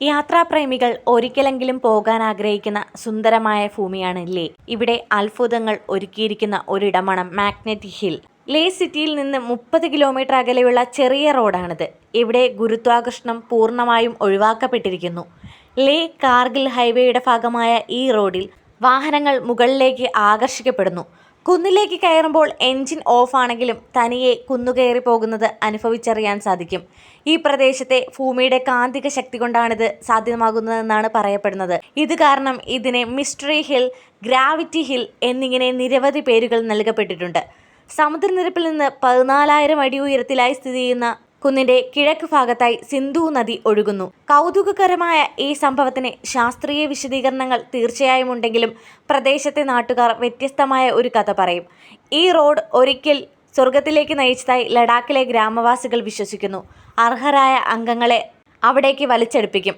യാത്രാപ്രേമികൾ ഒരിക്കലെങ്കിലും പോകാൻ ആഗ്രഹിക്കുന്ന സുന്ദരമായ ഭൂമിയാണ് ലേ. ഇവിടെ അത്ഭുതങ്ങൾ ഒരുക്കിയിരിക്കുന്ന ഒരിടമാണ് മാഗ്നറ്റിക് ഹിൽ. ലേ സിറ്റിയിൽ നിന്ന് 30 കിലോമീറ്റർ അകലെയുള്ള ചെറിയ റോഡാണിത്. ഇവിടെ ഗുരുത്വാകർഷണം പൂർണ്ണമായും ഒഴിവാക്കപ്പെട്ടിരിക്കുന്നു. ലേ കാർഗിൽ ഹൈവേയുടെ ഭാഗമായ ഈ റോഡിൽ വാഹനങ്ങൾ മുകളിലേക്ക് ആകർഷിക്കപ്പെടുന്നു. കുന്നിലേക്ക് കയറുമ്പോൾ എൻജിൻ ഓഫ് ആണെങ്കിലും തനിയെ കുന്നുകയറി പോകുന്നത് അനുഭവിച്ചറിയാൻ സാധിക്കും. ഈ പ്രദേശത്തെ ഭൂമിയുടെ കാന്തിക ശക്തി കൊണ്ടാണിത് സാധ്യമാകുന്നതെന്നാണ് പറയപ്പെടുന്നത്. ഇത് കാരണം ഇതിനെ മിസ്റ്ററി ഹിൽ, ഗ്രാവിറ്റി ഹിൽ എന്നിങ്ങനെ നിരവധി പേരുകൾ നൽകപ്പെട്ടിട്ടുണ്ട്. സമുദ്രനിരപ്പിൽ നിന്ന് 14,000 അടി ഉയരത്തിലായി സ്ഥിതി ചെയ്യുന്ന കുന്നിന്റെ കിഴക്ക് ഭാഗത്തായി സിന്ധു നദി ഒഴുകുന്നു. കൗതുകകരമായ ഈ സംഭവത്തിന് ശാസ്ത്രീയ വിശദീകരണങ്ങൾ തീർച്ചയായും ഉണ്ടെങ്കിലും പ്രദേശത്തെ നാട്ടുകാർ വ്യത്യസ്തമായ ഒരു കഥ പറയും. ഈ റോഡ് ഒരിക്കൽ സ്വർഗത്തിലേക്ക് നയിച്ചതായി ലഡാക്കിലെ ഗ്രാമവാസികൾ വിശ്വസിക്കുന്നു. അർഹരായ അംഗങ്ങളെ അവിടേക്ക് വലിച്ചെടുപ്പിക്കും.